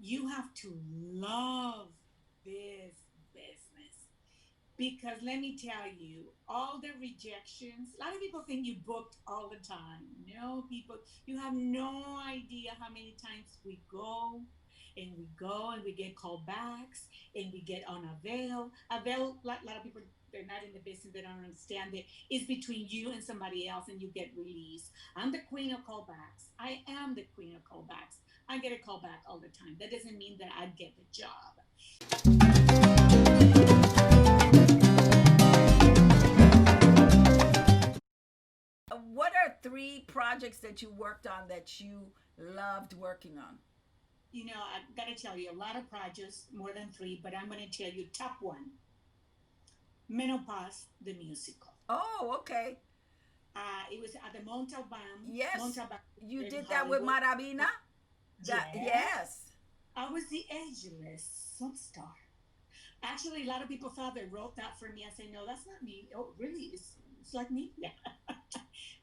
You have to love this business. Because let me tell you, all the rejections, a lot of people think you booked all the time. No, people, you have no idea how many times we go and we get callbacks and we get on a veil. A veil, a lot of people, they're not in the business, they don't understand it. It's between you and somebody else and you get released. I'm the queen of callbacks. I am the queen of callbacks. I get a callback all the time. That doesn't mean that I get the job. What are three projects that you worked on that you loved working on? I've got to tell you, a lot of projects, more than three, but I'm going to tell you top one, Menopause, the musical. Oh, okay. It was at the Montalban, Yes, Montalban you in did that with Hollywood. Maravina. That Yes, yes. I was the ageless star. Actually, a lot of people thought they wrote that for me. I say, no, that's not me. Oh, really? It's like me? Yeah.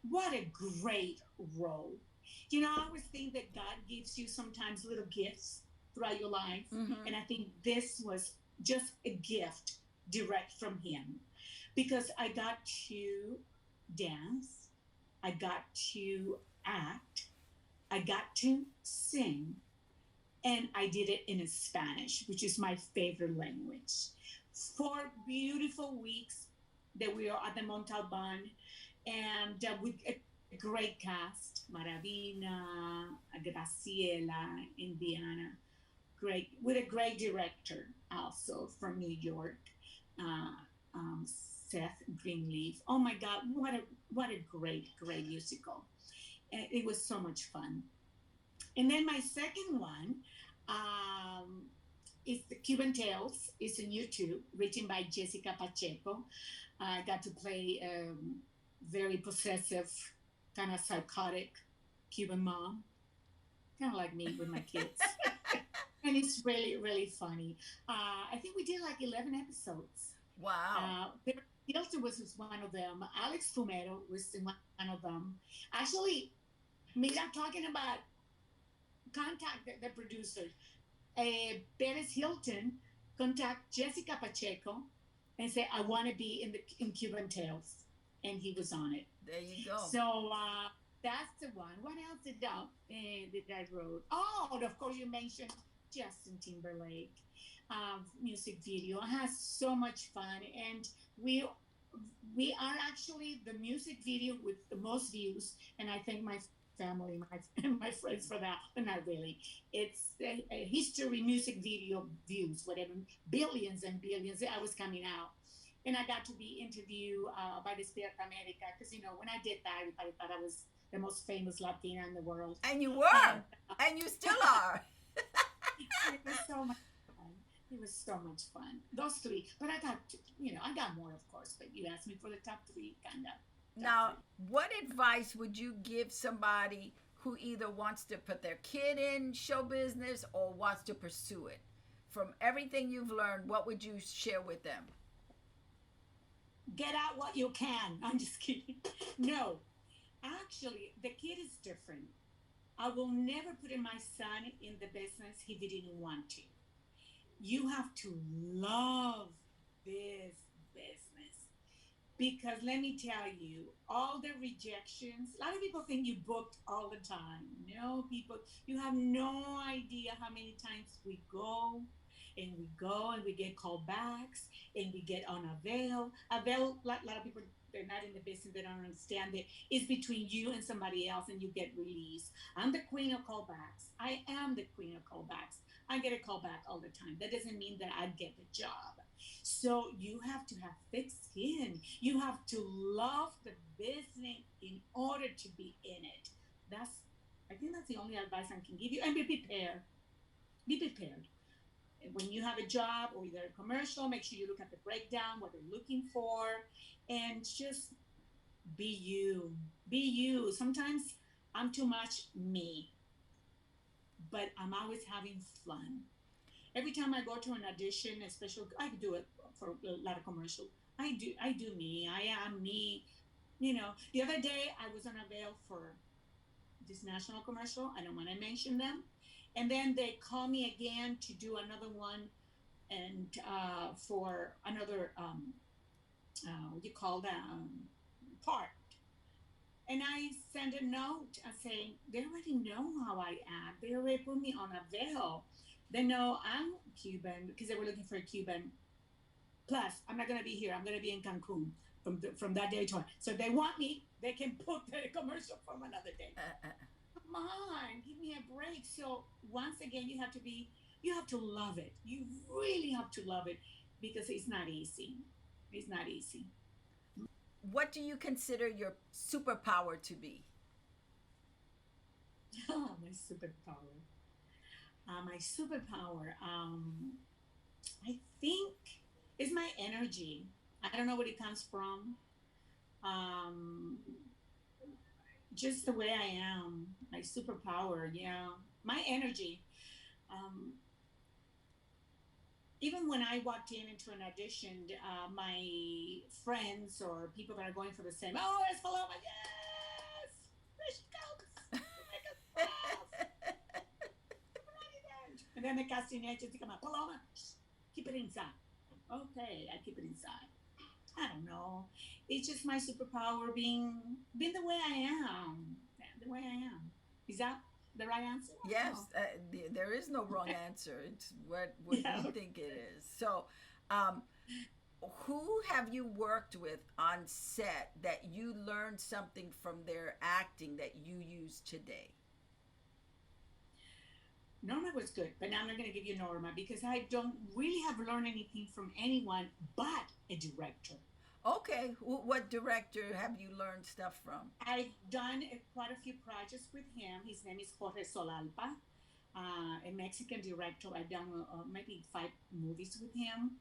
What a great role. I always think that God gives you sometimes little gifts throughout your life. Mm-hmm. And I think this was just a gift direct from Him because I got to dance, I got to act, I got to sing, and I did it in Spanish, which is my favorite language. 4 beautiful weeks that we are at the Montalban, and with a great cast, Maravina, Graciela, Indiana, great with a great director also from New York, uh, Seth Greenleaf. Oh my God, what a great musical! And it was so much fun. And then my second one um, is the Cuban Tales. It's on YouTube, written by Jessica Pacheco. I got to play a very possessive, kind of psychotic Cuban mom, kind of like me with my kids. And it's really funny. I think we did like 11 episodes. Wow. Barry Hilton was one of them. Alex Fumero was in one of them. Actually, Mira talking about contact the producer. Paris Hilton contact Jessica Pacheco and say, I want to be in Cuban Tales. And he was on it. There you go. So that's the one. What else did I wrote? Oh, and of course you mentioned Justin Timberlake music video. I had so much fun, and we we are actually the music video with the most views, and I thank my family, my friends for that. But not really. It's a history music video views, whatever, billions and billions. I was coming out. And I got to be interviewed by the Spirit America because when I did that, everybody thought I was the most famous Latina in the world, And you were. and And you still are. it was so much fun. It was so much fun. Those three, but I got more, of course. But you asked me for the top three, kind of top Now, three. what advice would you give somebody who either wants to put their kid in show business or wants to pursue it? From everything you've learned, what would you share with them? Get out what you can. I'm just kidding. No, actually, the kid is different. I will never put in my son in the business if he didn't want to. You have to love this business. Because let me tell you, all the rejections, a lot of people think you booked all the time. No, people, you have no idea how many times we go and we get callbacks and we get on a veil. A veil, a lot of people, they're not in the business, they don't understand it. It's between you and somebody else and you get released. I'm the queen of callbacks. I am the queen of callbacks. I get a callback all the time. That doesn't mean that I get the job. So you have to have thick skin. You have to love the business in order to be in it. That's I think that's the only advice I can give you. And be prepared. Be prepared. When you have a job or either a commercial, make sure you look at the breakdown, what they're looking for, and just be you. Be you. Sometimes I'm too much me, but I'm always having fun. Every time I go to an audition, a special, I do it for a lot of commercial. I do me. I am me. The other day I was on a veil for this national commercial. I don't want to mention them, And then they call me again to do another one, and for another what do you call that, part. And I sent a note saying they already know how I am. They already put me on a veil. They know I'm Cuban because they were looking for a Cuban. Plus, I'm not gonna be here. I'm gonna be in Cancun from that day to on. So if they want me, they can put the commercial from another day. Come on, give me a break. So once again, you have to love it. You really have to love it because it's not easy. It's not easy. What do you consider your superpower to be? Oh, my superpower. My superpower. I think is my energy. I don't know where it comes from. Um, just the way I am. My superpower. Yeah, my energy. Um, Even when I walked in into an audition, my friends or people that are going for the same, oh, it's Paloma, yes, there she comes to make us laugh. And then the casting agency come out, Paloma, keep it inside. Okay, I keep it inside. I don't know. It's just my superpower being the way I am. The way I am. Is that the right answer? I don't Yes, know. there is no wrong answer. It's what Yeah. you think it is. So, um, who have you worked with on set that you learned something from their acting that you use today? Norma was good, but now I'm not going to give you Norma because I don't really have learned anything from anyone but a director. Okay, what director have you learned stuff from? I've done quite a few projects with him. His name is Jorge Solalpa, a Mexican director. I've done maybe 5 movies with him,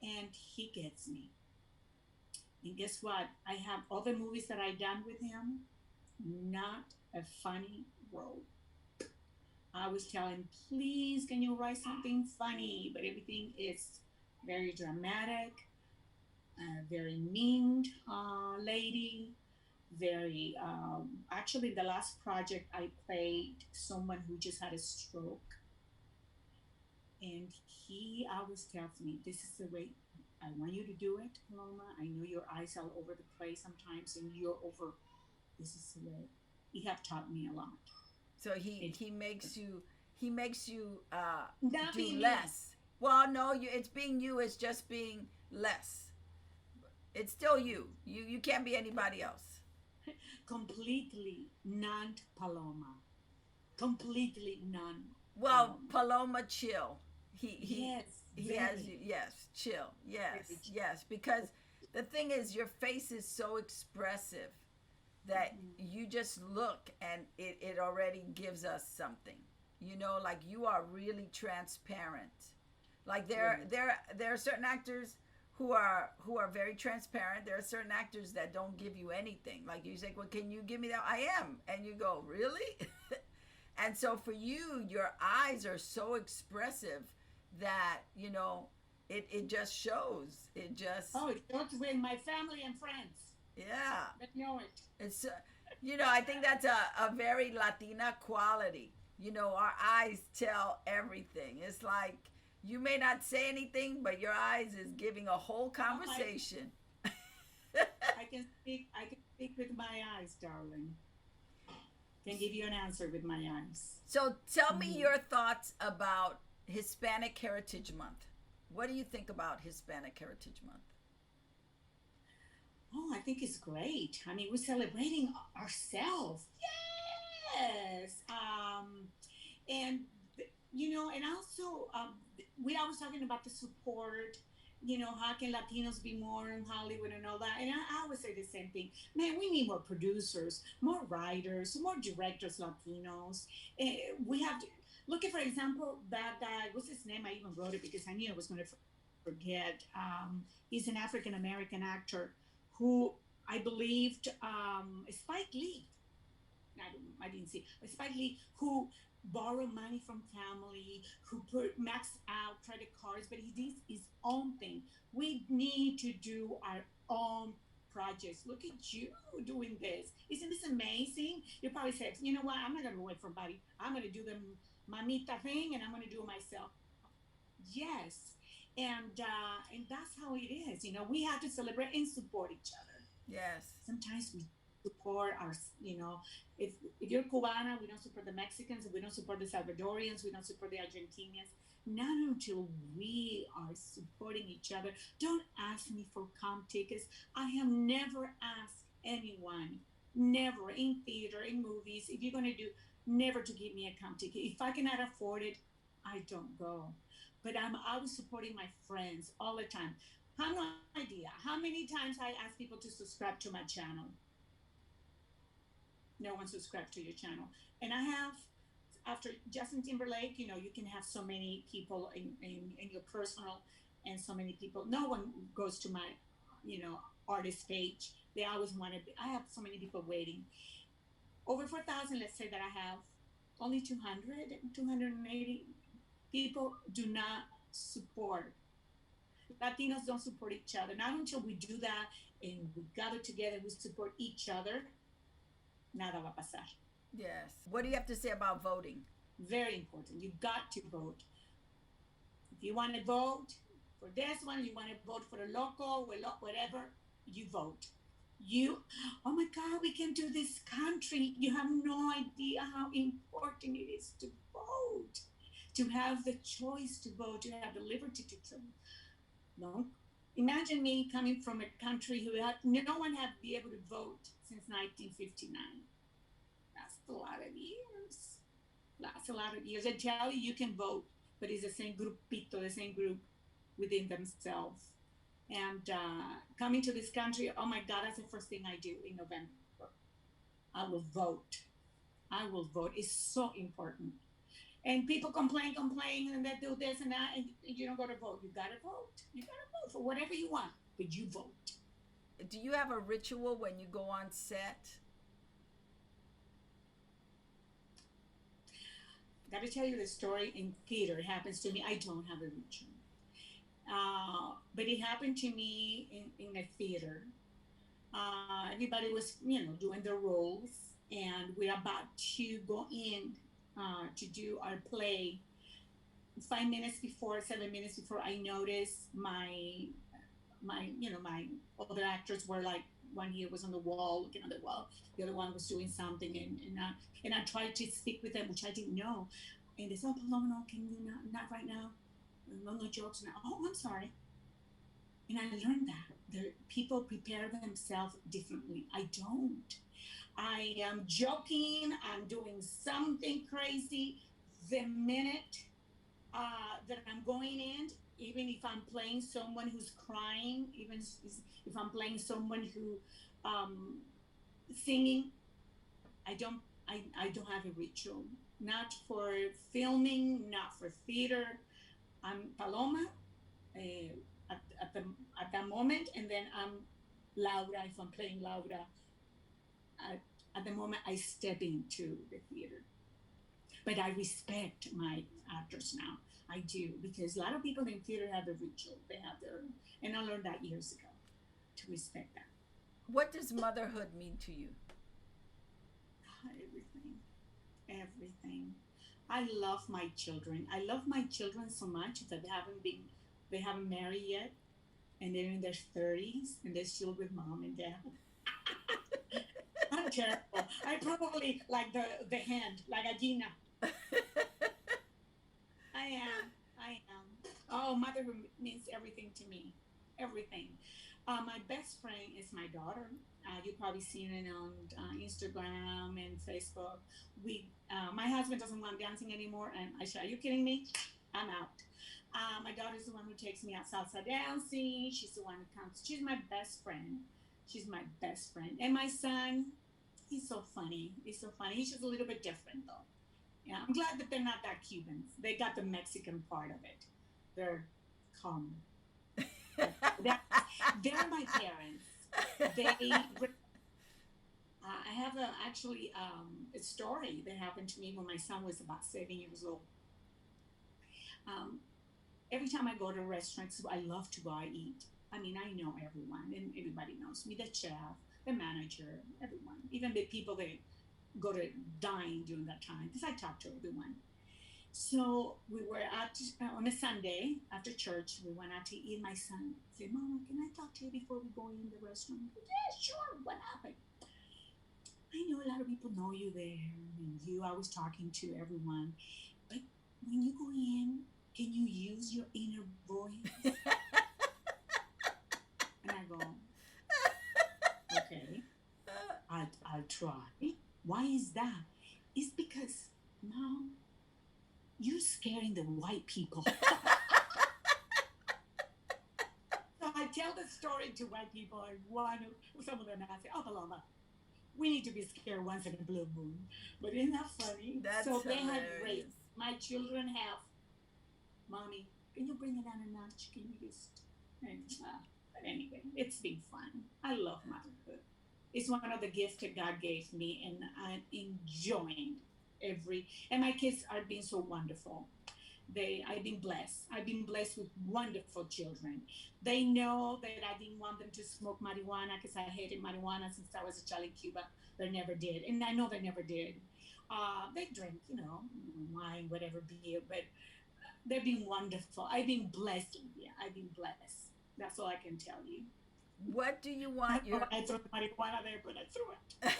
and he gets me. And guess what? I have other movies that I've done with him, not a funny role. I was telling, please, can you write something funny? But everything is very dramatic, very mean lady, very. Actually, the last project I played someone who just had a stroke, and he always tells me, "This is the way I want you to do it, Paloma. I know your eyes are all over the place sometimes, and you're over. This is the way." He have taught me a lot. So he It, he makes you not do being me. less. Well, no, it's being you. It's just being less. It's still you. You can't be anybody else. Completely non Paloma. Completely non Well, Paloma. Paloma, chill. He he Yes, he has very, you. Yes, chill. very. Yes, yes. Because the thing is, your face is so expressive that Mhm. you just look and it already gives us something. You know, like you are really transparent. Like Yes. there are certain actors who are very transparent. There are certain actors that don't give you anything. Like you say, well, can you give me that? I am, and you go, really? And so for you, your eyes are so expressive that it just shows. It just Oh, it starts with my family and friends. yeah. They know it. It's I think that's a very Latina quality. Our eyes tell everything. It's like you may not say anything, but your eyes is giving a whole Oh, conversation. I can speak. I can speak with my eyes, darling. Can give you an answer with my eyes. So tell me Mhm. your thoughts about Hispanic Heritage Month. What do you think about Hispanic Heritage Month? Oh, I think it's great. I mean, we're celebrating ourselves. Yes. And and also we always talking about the support. How can Latinos be more in Hollywood and all that? And I always say the same thing. Man, we need more producers, more writers, more directors, Latinos. We have to look at, for example, that guy. What's his name? I even wrote it because I knew I was going to forget. He's an African American actor who I believed Spike Lee. I didn't see Spike Lee who borrow money from family, who put max out credit cards, but he did his own thing. We need to do our own projects. Look at you doing this. Isn't this amazing? You probably said, you know what, I'm not gonna wait for somebody. I'm gonna do them mamita thing, and I'm going to do it myself. Yes, and that's how it is. We have to celebrate and support each other. Yes. Sometimes we support our, if you're Cubana, we don't support the Mexicans, we don't support the Salvadorians, we don't support the Argentinians. Not until we are supporting each other. Don't ask me for comp tickets. I have never asked anyone, never in theater, in movies, if you're going to do, never to give me a comp ticket. If I cannot afford it, I don't go. But I'm always supporting my friends all the time. Have no idea how many times I ask people to subscribe to my channel. No one subscribed to your channel. And I have, after Justin Timberlake, you can have so many people in your personal, and so many people. No one goes to my, artist page. They always want to. I have so many people waiting. Over 4,000. Let's say that I have only 200, 280 people do not support. Latinos don't support each other. Not until we do that and we gather together, we support each other, nada va a pasar. Yes. What do you have to say about voting? Very important. You got to vote. If you want to vote for this one, you want to vote for a local, whatever, you vote. Oh my God, we can do this country. You have no idea how important it is to vote, to have the choice to vote, to have the liberty to vote. No, imagine me coming from a country who had no one had been able to vote since 1959. That's a lot of years. That's a lot of years. I tell you, you can vote, but it's the same grupito, the same group within themselves. And coming to this country, oh my God, that's the first thing I do in November. I will vote. I will vote. It's so important. And people complain, and they do this and that, and you don't go to vote. You gotta vote. You gotta vote for whatever you want, but you vote. Do you have a ritual when you go on set? Gotta tell you the story in theater. It happens to me. I don't have a ritual. But it happened to me in a theater. Everybody was, doing their roles, and we're about to go in to do our play. 5 minutes before, 7 minutes before, I noticed my other actors were like, one here was on the wall looking on the wall, the other one was doing something, and I tried to speak with them, which I didn't know, and they said, "Oh, Paloma, no, can you not right now? No jokes now." Oh, I'm sorry. And I learned that the people prepare themselves differently. I don't. I am joking. I'm doing something crazy. The minute that I'm going in, even if I'm playing someone who's crying, even if I'm playing someone who singing, I don't. I don't have a ritual. Not for filming, not for theater. I'm Paloma at the at that moment, and then I'm Laura if I'm playing Laura at, at the moment I step into the theater. But I respect my actors now. I do, because a lot of people in theater have a ritual. They have their, and I learned that years ago, to respect that. What does motherhood mean to you? Everything, everything. I love my children. I love my children so much that they haven't married yet, and they're in their 30s, and they're still with mom and dad. I'm terrible. I probably like the hand, like a Gina. I am. I am. Oh, motherhood means everything to me. Everything. My best friend is my daughter. You've probably seen it on Instagram and Facebook. My husband doesn't want dancing anymore, and I said, "Are you kidding me? I'm out." My daughter's the one who takes me out salsa dancing. She's the one who comes. She's my best friend. She's my best friend. And my son, he's so funny. He's so funny. He's just a little bit different, though. Yeah, I'm glad that they're not that Cubans. They got the Mexican part of it. They're calm. That, they're my parents. They. I have actually a story that happened to me when my son was about 7 years old. Um, every time I go to restaurants, I love to go out eat. I mean, I know everyone, and everybody knows me. The chef, the manager, everyone, even the people that go to dine during that time, because I talk to everyone. So we were out on a Sunday after church. We went out to eat. My son said, "Mama, can I talk to you before we go in the restaurant?" I said, "Yeah, sure. What happened?" I know a lot of people know you there, and you always talking to everyone. But when you go in, can you use your inner voice? And I go, okay, I'll try. Why is that? It's because, Mom, you're scaring the white people. So I tell the story to white people, and some of them ask, "Oh, Paloma, we need to be scared once in a blue moon." But isn't that funny? That's So they have raised, hilarious. my children have, "Mommy, can you bring it down a notch? Can you just," and, but anyway, it's been fun. I love motherhood. It's one of the gifts that God gave me, and I'm enjoying and my kids are being so wonderful. I've been blessed. I've been blessed with wonderful children. They know that I didn't want them to smoke marijuana because I hated marijuana since I was a child in Cuba. They never did, and I know they never did. They drink, wine, whatever beer, but they've been wonderful. I've been blessed, Lydia. I've been blessed. That's all I can tell you. What do you I want don't know your why I threw the marijuana there, but I threw it.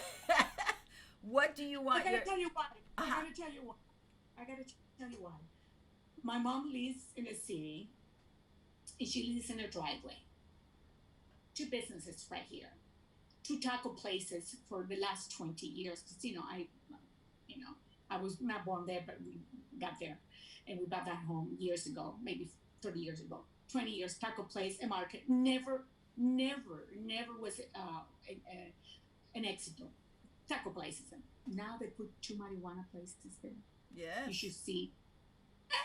What do you I want gotta your tell you why. I uh-huh. gotta tell you why. I gotta tell you why. My mom lives in a city, and she lives in a driveway. Two businesses right here, two taco places for the last 20 years. Because you know, I was not born there, but we got there, and we bought that home years ago, maybe 30 years ago. 20 years, taco place, a market. Never was an éxito. Taco places. Now they put two marijuana places there. You should Yes. see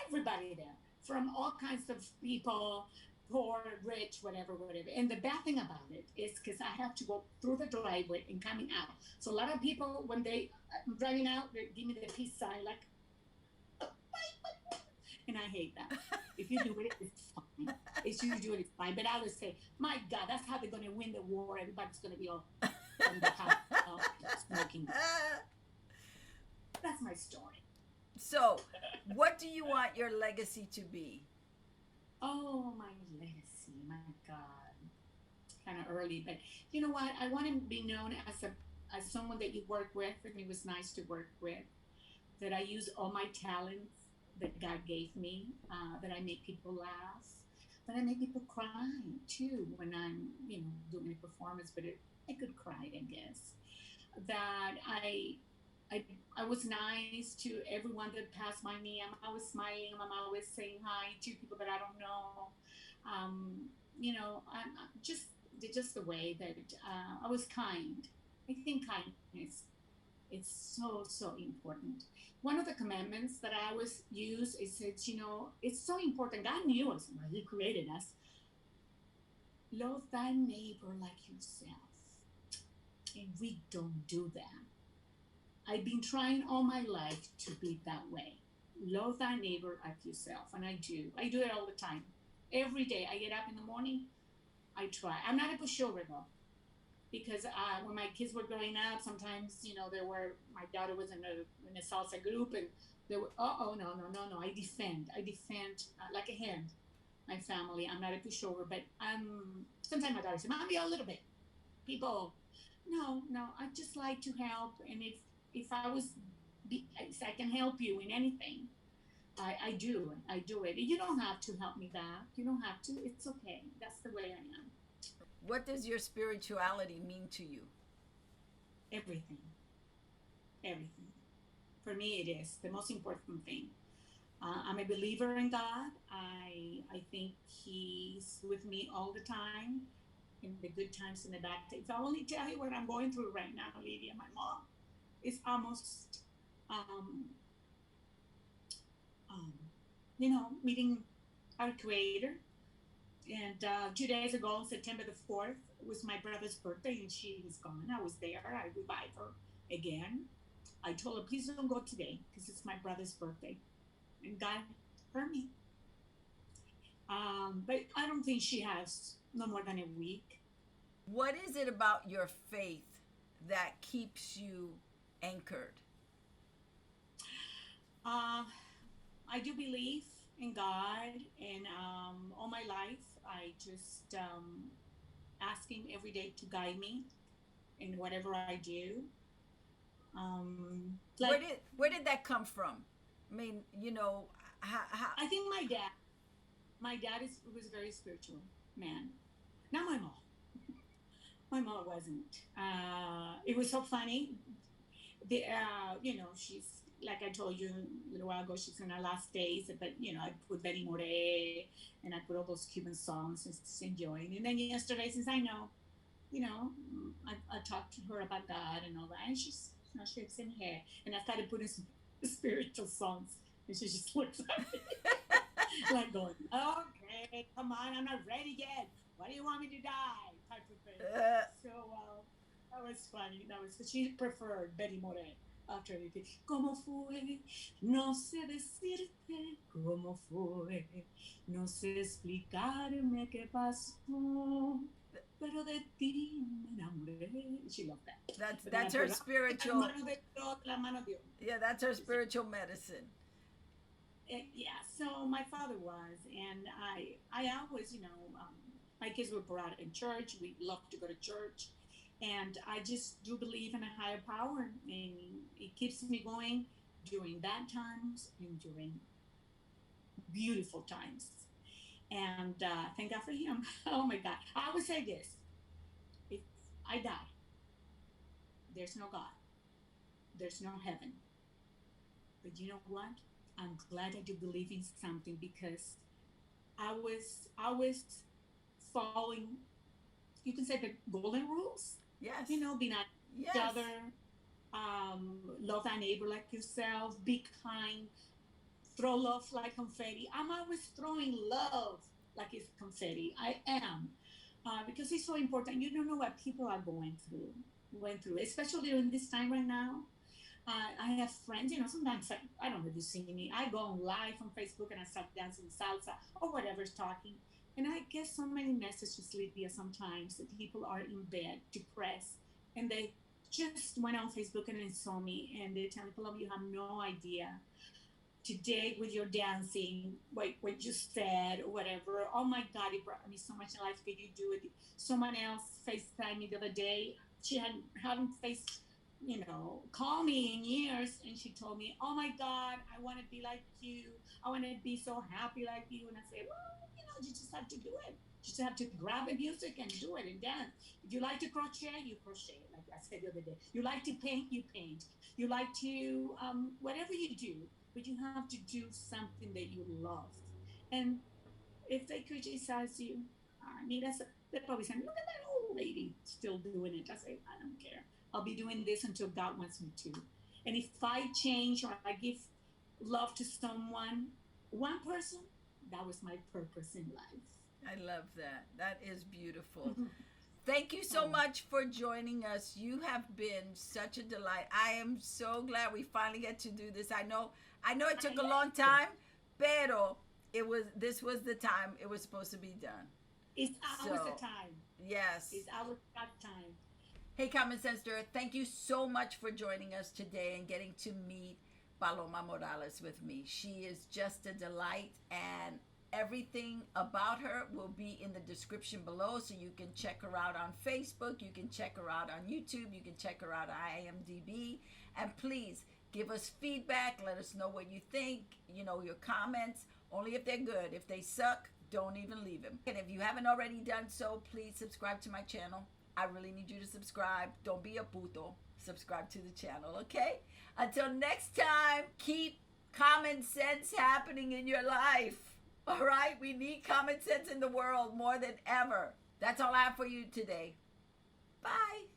everybody there, from all kinds of people, poor, rich, whatever. And the bad thing about it is because I have to go through the driveway and coming out. So a lot of people, when they driving out, they give me the peace sign, like, and I hate that. If you do it, it's fine. If you do it, it's fine. But I would say, my God, that's how they're going to win the war. Everybody's going to be all on the house smoking. That's my story. So, what do you want your legacy to be? Oh, my legacy, my God. Kind of early, but you know what? I want to be known as someone that you work with, and it was nice to work with. That I use all my talents that God gave me. That I make people laugh. That I make people cry too when I'm, doing a performance. But I could cry, I guess. That I I was nice to everyone that passed by me. I'm always smiling. I'm always saying hi to people that I don't know. I'm just the way that I was kind. I think kindness is so important. One of the commandments that I always use is it's so important. God knew us, right? He created us. Love thy neighbor like yourself, and we don't do that. I've been trying all my life to be that way. Love thy neighbor like yourself, and I do. I do it all the time. Every day I get up in the morning, I try. I'm not a pushover though, because when my kids were growing up, sometimes my daughter was in a salsa group, and they were no. I defend like a hand my family. I'm not a pushover, but sometimes my daughter says, "Mommy, a little bit." People, no. I just like to help, and if I can help you in anything, I do it. You don't have to help me back. You don't have to. It's okay. That's the way I am. What does your spirituality mean to you? Everything, everything. For me, it is the most important thing. I'm a believer in God. I think He's with me all the time, in the good times and the bad times. If I only tell you what I'm going through right now, Lydia, my mom is almost, um, um, meeting our Creator. And 2 days ago, September the 4th, was my brother's birthday, and she was gone. I was there. I revived her again. I told her, please don't go today because it's my brother's birthday. And God heard me. But I don't think she has no more than a week. What is it about your faith that keeps you anchored? Uh, I do believe in God, and all my life, I just ask Him every day to guide me in whatever I do. Like Where did that come from? I mean, how I think my dad was a very spiritual man. Not my mom. My mom wasn't. It was so funny. She's like I told you a little while ago. She's in her last days, but I put Betty More and I put all those Cuban songs and just enjoying. And then yesterday, since I know, I talked to her about God and all that, and she's shakes in her, and I started putting some spiritual songs, and she just looks at me like going, "Okay, come on, I'm not ready yet. Why do you want me to die?" Type of thing. uh, So that was funny. She preferred Betty More after anything. ¿Cómo fue? No sé decirte cómo fue. No sé explicarme qué pasó. Pero de ti me enamoré. She loved that. that's But then I that's her put spiritual. la mano de Dios. Yeah, that's her spiritual medicine. Yeah, so my father was, and I always, my kids were brought up in church. We love to go to church, and I just do believe in a higher power, and it keeps me going during bad times and during beautiful times. And thank God for him. Oh my God! I would say this: if I die, there's no God, there's no heaven. But you know what? I'm glad I do believe in something because I was following, you can say, the golden rules. Yes. Be nice to each Yes. other, love thy neighbor like yourself, be kind, throw love like confetti. I'm always throwing love like it's confetti. I am. Because it's so important. You don't know what people are going through, especially in this time right now. I have friends, sometimes I don't know if you see me. I go on live on Facebook and I start dancing salsa or whatever's talking. And I get so many messages, Lydia, sometimes that people are in bed, depressed, and they just went on Facebook and they saw me and they tell me, Paloma, you have no idea. Today with your dancing, what you said or whatever, oh my God, it brought me so much life. Could you do it? Someone else FaceTimed me the other day. She hadn't faced call me in years, and she told me, "Oh my God, I want to be like you. I want to be so happy like you." And I say, "Well, you just have to do it. You just have to grab the music and do it and dance. If you like to crochet, you crochet. Like I said the other day, you like to paint, you paint. You like to whatever you do, but you have to do something that you love. And if they criticize you, I mean, they're probably saying, look at that old lady still doing it. I say, I don't care. I'll be doing this until God wants me to. And if I change or I give love to someone, one person, that was my purpose in life. I love that. That is beautiful. Thank you so Oh, much for joining us. You have been such a delight. I am so glad we finally get to do this. I know it I took a long know. time, pero this was the time it was supposed to be done. It's ours the So, time. yes. It's our God time. Hey, Common Sense Dirt, thank you so much for joining us today and getting to meet Paloma Morales with me. She is just a delight, and everything about her will be in the description below, so you can check her out on Facebook, you can check her out on YouTube, you can check her out on IMDb, and please give us feedback, let us know what you think, your comments, only if they're good. If they suck, don't even leave them. And if you haven't already done so, please subscribe to my channel. I really need you to subscribe. Don't be a puto. Subscribe to the channel, okay? Until next time, keep common sense happening in your life. All right? We need common sense in the world more than ever. That's all I have for you today. Bye.